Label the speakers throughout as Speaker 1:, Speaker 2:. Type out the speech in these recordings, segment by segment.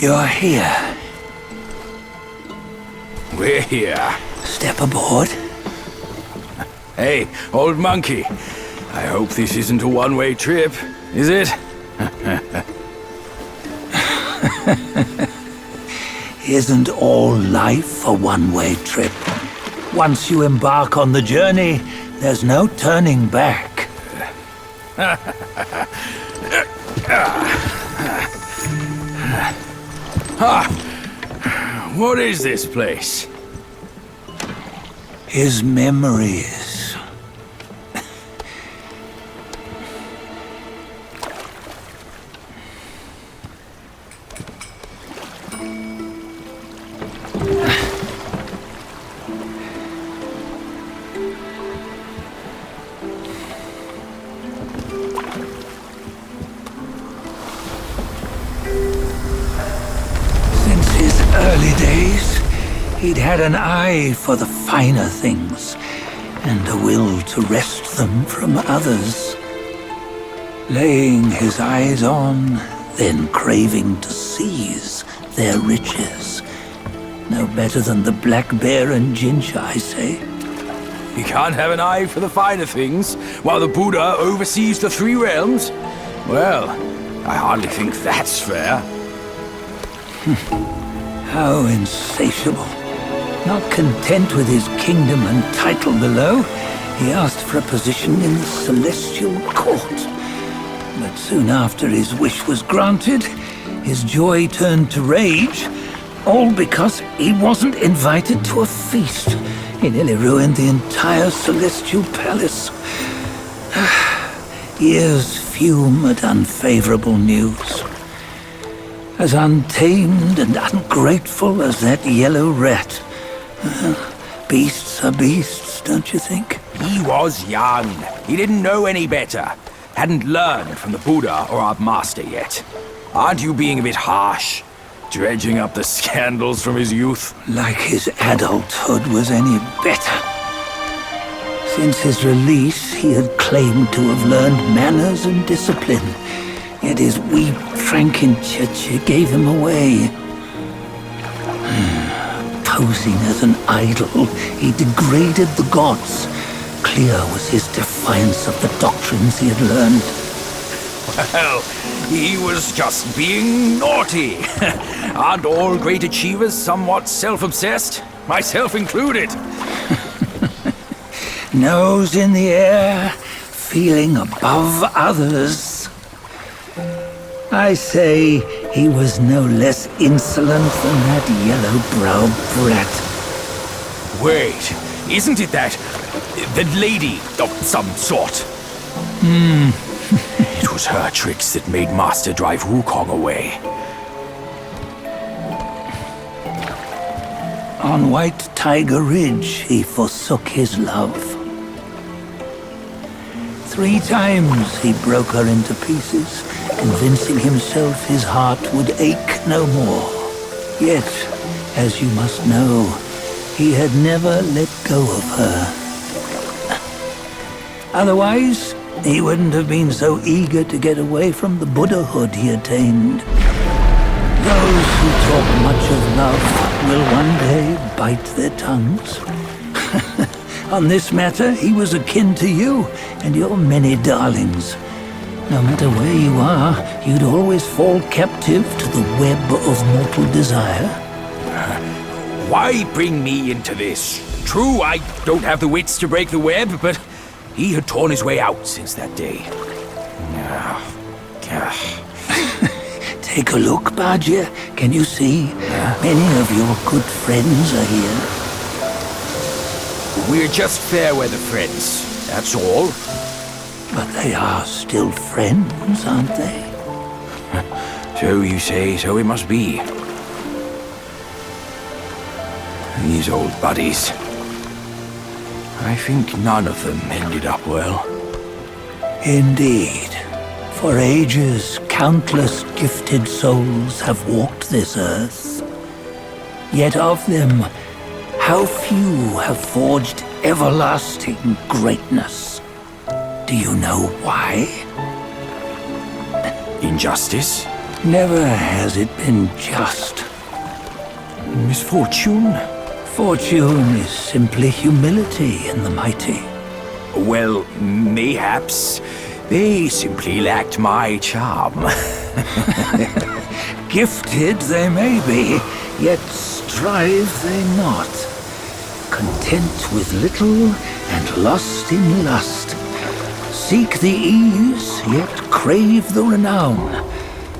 Speaker 1: You're here.
Speaker 2: We're here.
Speaker 1: Step aboard.
Speaker 2: Hey, old monkey. I hope this isn't a one-way trip, is it?
Speaker 1: Isn't all life a one-way trip? Once you embark on the journey, there's no turning back.
Speaker 2: What is this place?
Speaker 1: His memories. Early days, he'd had an eye for the finer things, and a will to wrest them from others. Laying his eyes on, then craving to seize their riches. No better than the black bear and ginger, I say.
Speaker 2: You can't have an eye for the finer things, while the Buddha oversees the three realms? Well, I hardly think that's fair.
Speaker 1: How insatiable. Not content with his kingdom and title below, he asked for a position in the celestial court. But soon after his wish was granted, his joy turned to rage, all because he wasn't invited to a feast. He nearly ruined the entire celestial palace. Ears fume at unfavorable news. As untamed and ungrateful as that yellow rat. Beasts are beasts, don't you think?
Speaker 2: He was young. He didn't know any better. Hadn't learned from the Buddha or our master yet. Aren't you being a bit harsh? Dredging up the scandals from his youth?
Speaker 1: Like his adulthood was any better. Since his release, he had claimed to have learned manners and discipline. Yet his weak Frankenchurch gave him away. Posing as an idol, he degraded the gods. Clear was his defiance of the doctrines he had learned.
Speaker 2: Well, he was just being naughty. Aren't all great achievers somewhat self-obsessed? Myself included.
Speaker 1: Nose in the air, feeling above others. I say he was no less insolent than that yellow-browed brat.
Speaker 2: Wait, isn't it that lady of some sort? It was her tricks that made Master drive Wukong away.
Speaker 1: On White Tiger Ridge, he forsook his love. 3 times he broke her into pieces, convincing himself his heart would ache no more. Yet, as you must know, he had never let go of her. Otherwise, he wouldn't have been so eager to get away from the Buddhahood he attained. Those who talk much of love will one day bite their tongues. On this matter, he was akin to you and your many darlings. No matter where you are, you'd always fall captive to the web of mortal desire.
Speaker 2: Why bring me into this? True, I don't have the wits to break the web, but he had torn his way out since that day.
Speaker 1: Take a look, Bajia. Can you see? Many of your good friends are here.
Speaker 2: We're just fair-weather friends, that's all.
Speaker 1: But they are still friends, aren't they?
Speaker 2: So you say, so it must be. These old buddies. I think none of them ended up well.
Speaker 1: Indeed. For ages, countless gifted souls have walked this earth. Yet of them, how few have forged everlasting greatness? Do you know why?
Speaker 2: Injustice?
Speaker 1: Never has it been just.
Speaker 2: Misfortune?
Speaker 1: Fortune is simply humility in the mighty.
Speaker 2: Well, mayhaps they simply lacked my charm.
Speaker 1: Gifted they may be, yet strive they not. Content with little and lost in lust. Seek the ease, yet crave the renown.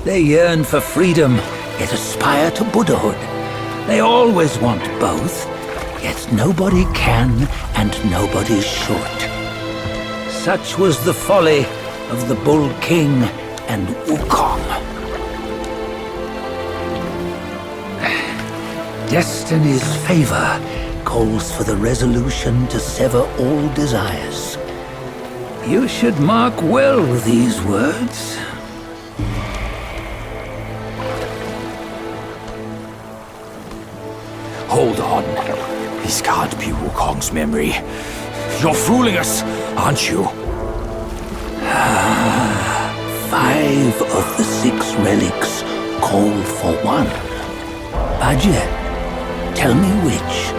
Speaker 1: They yearn for freedom, yet aspire to Buddhahood. They always want both, yet nobody can and nobody should. Such was the folly of the Bull King and Wukong. Destiny's favor calls for the resolution to sever all desires. You should mark well these words.
Speaker 2: Hold on. This can't be Wukong's memory. You're fooling us, aren't you?
Speaker 1: 5 of the 6 relics call for one. Bajie, tell me which.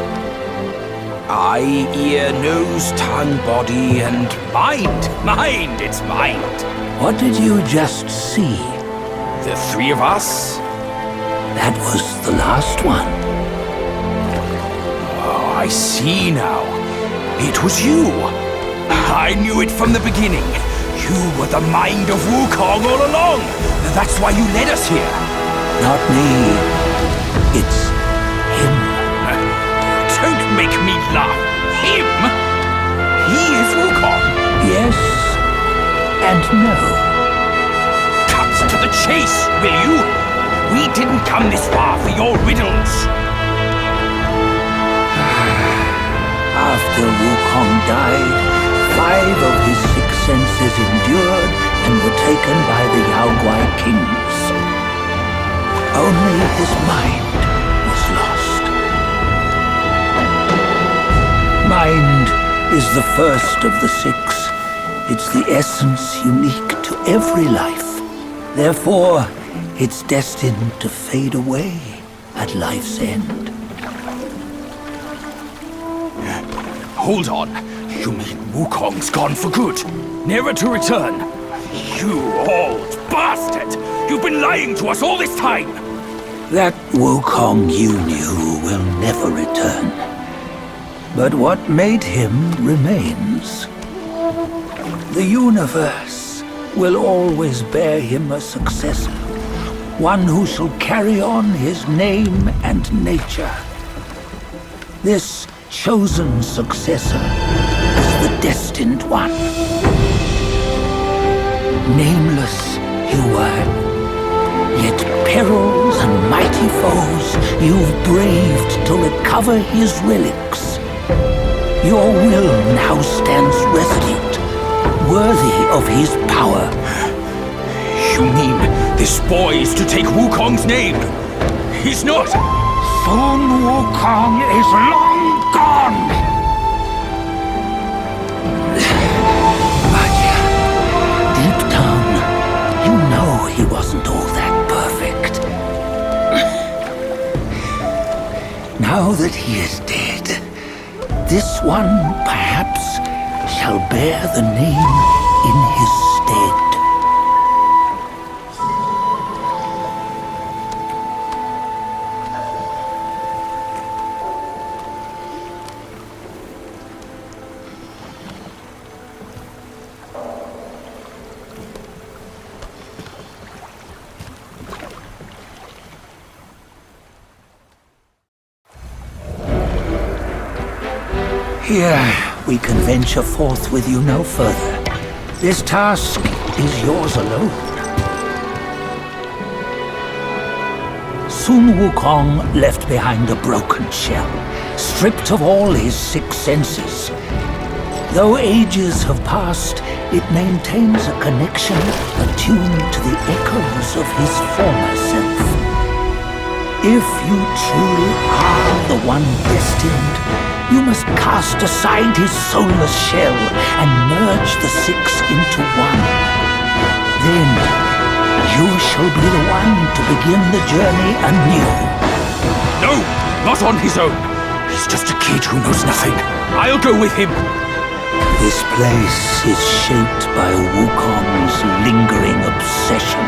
Speaker 2: Eye, ear, nose, tongue, body, and mind. Mind, it's mind.
Speaker 1: What did you just see?
Speaker 2: The 3 of us?
Speaker 1: That was the last one.
Speaker 2: Oh, I see now. It was you. I knew it from the beginning. You were the mind of Wukong all along. That's why you led us here.
Speaker 1: Not me. It's him.
Speaker 2: Don't make me laugh. Him? He is Wukong.
Speaker 1: Yes and no.
Speaker 2: Cut to the chase, will you? We didn't come this far for your riddles.
Speaker 1: After Wukong died, 5 of his 6 senses endured and were taken by the Yaoguai kings. Only his mind was lost. Mind is the first of the 6. It's the essence unique to every life. Therefore, it's destined to fade away at life's end.
Speaker 2: Hold on. You mean Wukong's gone for good? Never to return? You old bastard! You've been lying to us all this time!
Speaker 1: That Wukong you knew will never return. But what made him remains. The universe will always bear him a successor. One who shall carry on his name and nature. This chosen successor is the Destined One. Nameless you were, yet perils and mighty foes you've braved to recover his relics. Your will now stands resolute, worthy of his power.
Speaker 2: You mean this boy is to take Wukong's name? He's not!
Speaker 1: Sun Wukong is long gone! Bajie, deep down, you know he wasn't all that perfect. Now that he is dead, this one, perhaps, shall bear the name in his stead. Here, we can venture forth with you no further. This task is yours alone. Sun Wukong left behind a broken shell, stripped of all his 6 senses. Though ages have passed, it maintains a connection attuned to the echoes of his former self. If you truly are the one destined, you must cast aside his soulless shell and merge the 6 into one. Then, You shall be the one to begin the journey anew.
Speaker 2: No, not on his own. He's just a kid who knows nothing. I'll go with him.
Speaker 1: This place is shaped by Wukong's lingering obsession.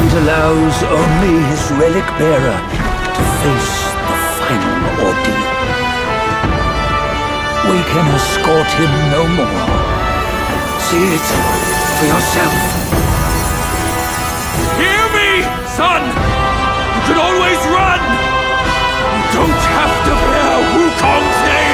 Speaker 1: It allows only his relic bearer to face the final ordeal. We can escort him no more. See it for yourself.
Speaker 2: Hear me, son! You can always run! You don't have to bear Wukong's name!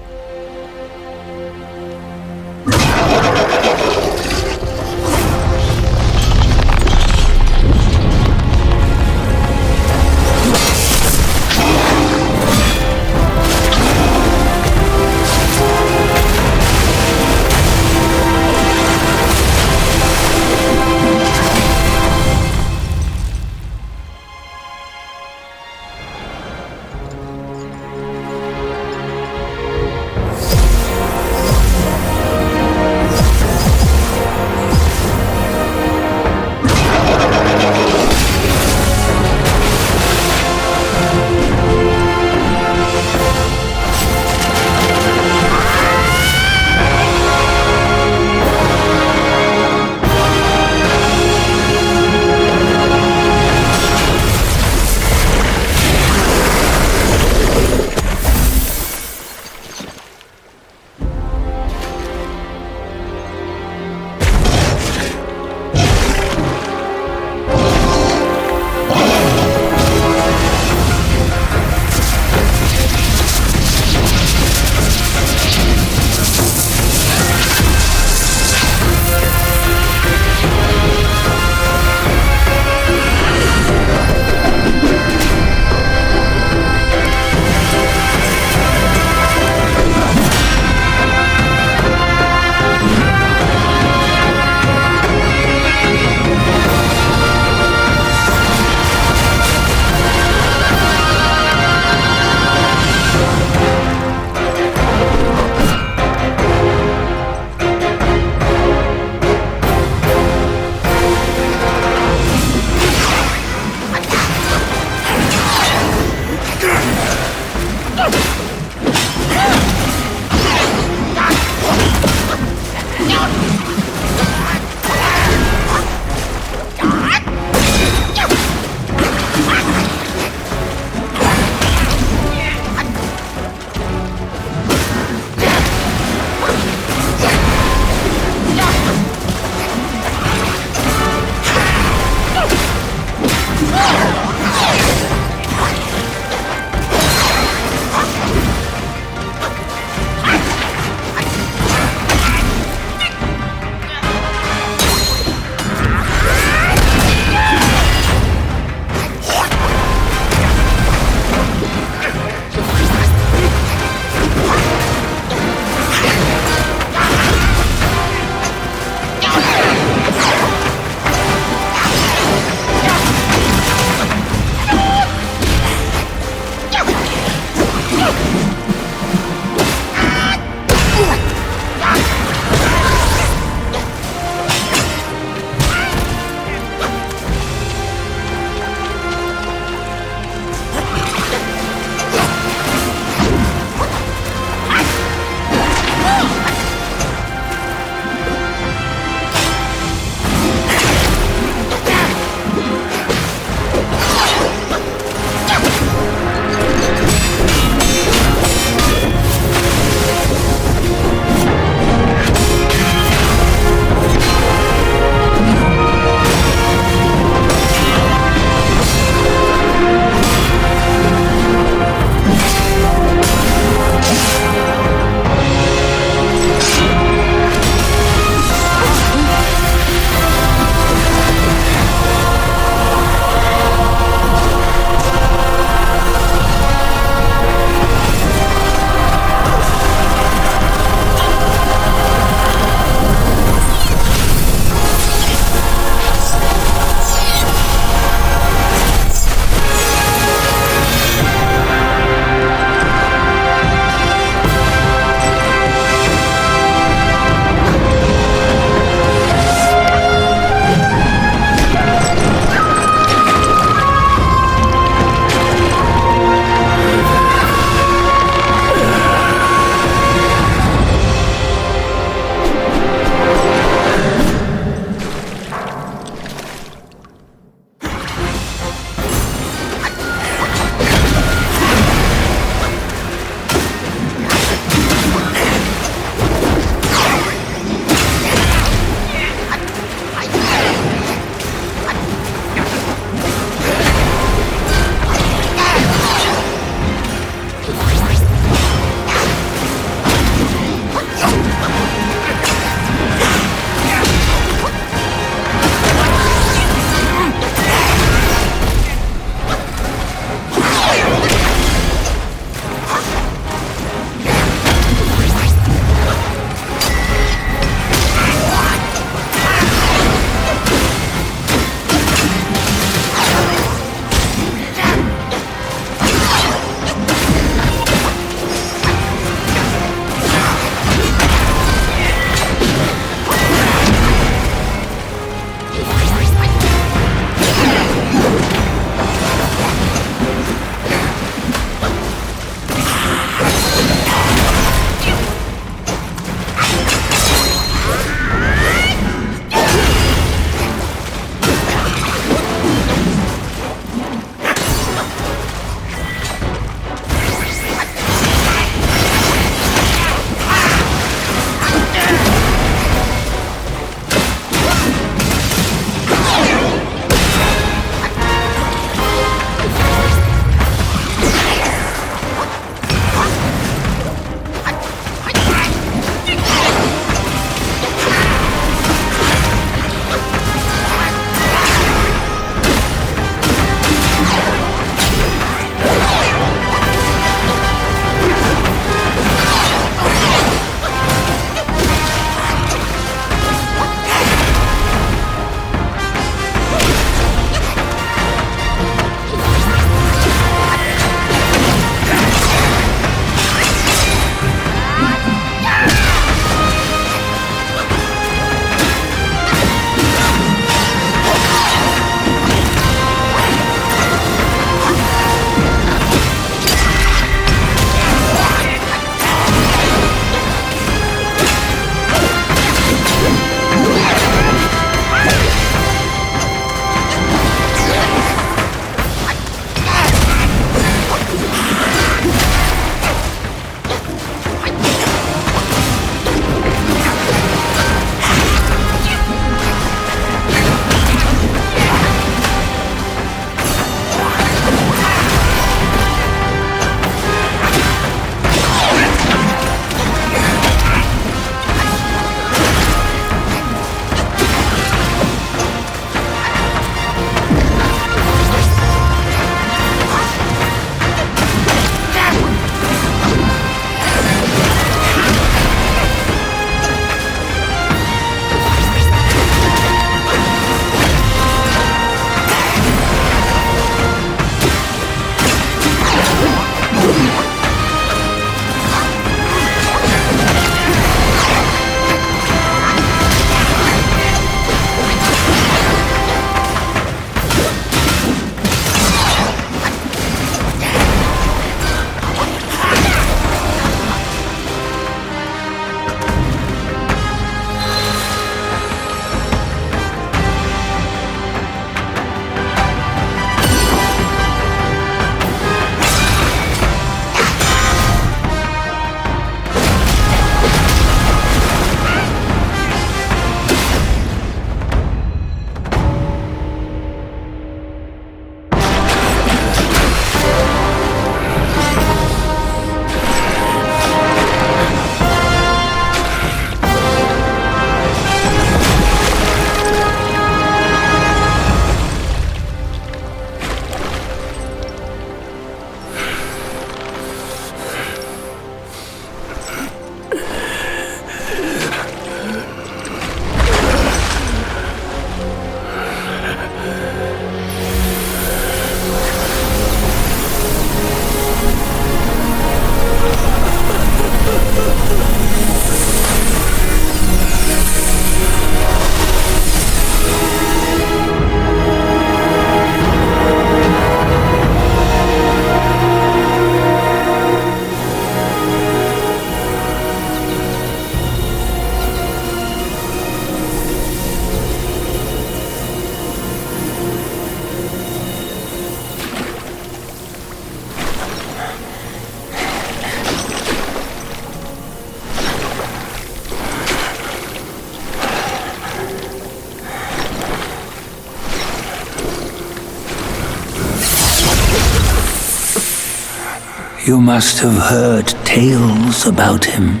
Speaker 1: You must have heard tales about him.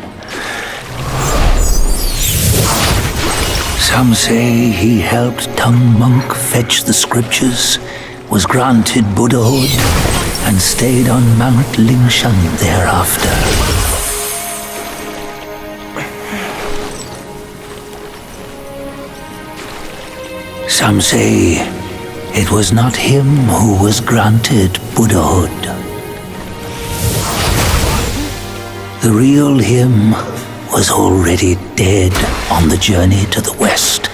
Speaker 1: Some say he helped Tung Monk fetch the scriptures, was granted Buddhahood, and stayed on Mount Lingshan thereafter. Some say it was not him who was granted Buddhahood. The real him was already dead on the journey to the west.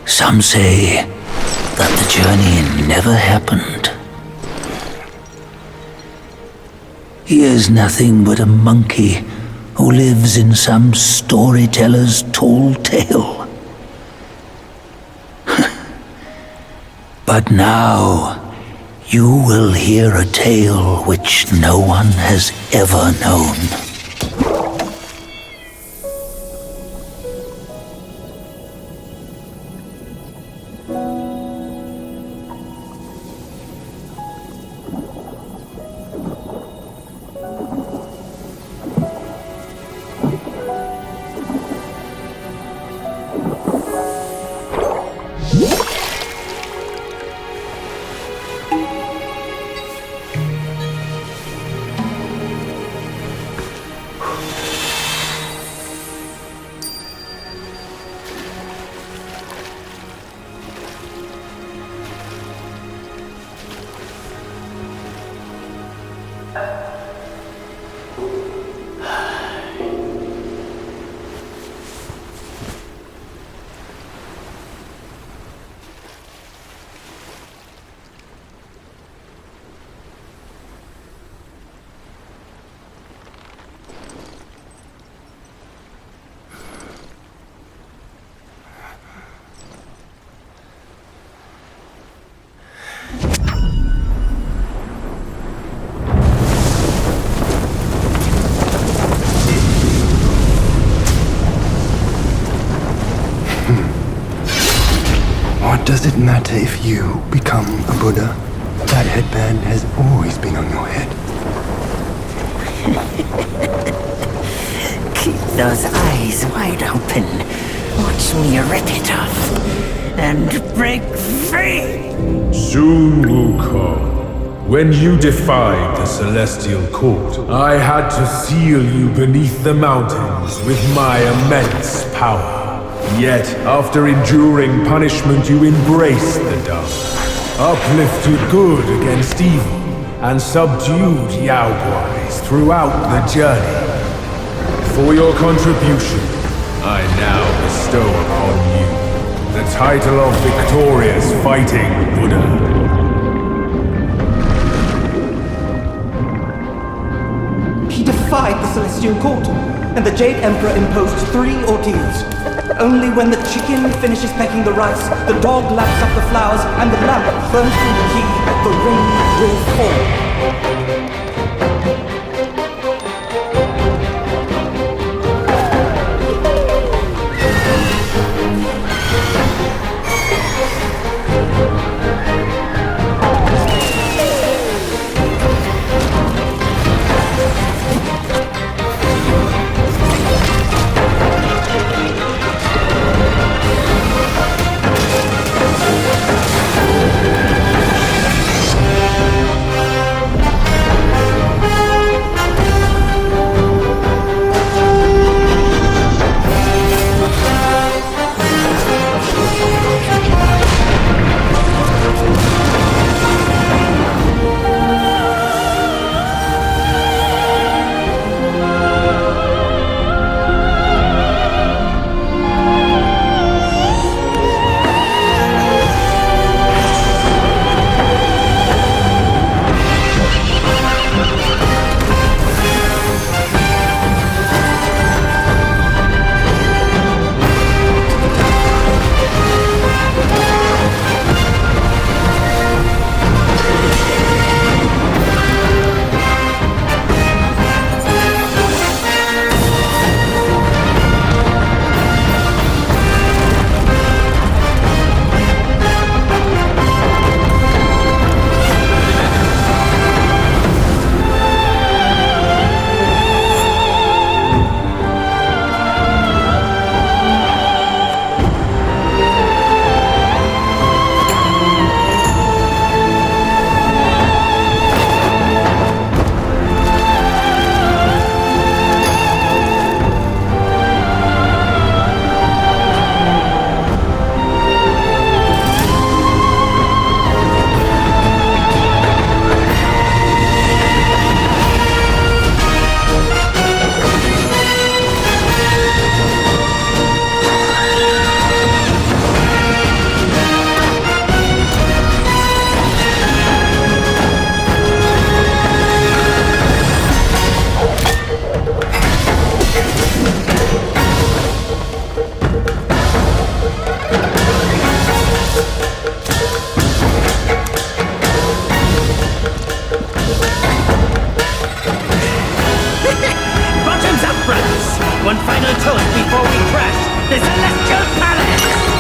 Speaker 1: Some say that the journey never happened. He is nothing but a monkey who lives in some storyteller's tall tale. But now, you will hear a tale which no one has ever known.
Speaker 3: What does it matter if you become a Buddha? That headband has always been on your head.
Speaker 4: Keep those eyes wide open. Watch me rip it off. And break free!
Speaker 5: Soon, Wukong, when you defied the Celestial Court, I had to seal you beneath the mountains with my immense power. Yet, after enduring punishment, you embraced the dark, uplifted good against evil, and subdued Yaoguais throughout the journey. For your contribution, I now bestow upon you the title of Victorious Fighting Buddha.
Speaker 6: He defied the Celestial Court, and the Jade Emperor imposed 3 ordeals. Only when the chicken finishes pecking the rice, the dog laps up the flowers, and the lamp burns through the key, the rain will fall.
Speaker 4: before we crash the Celestial Palace!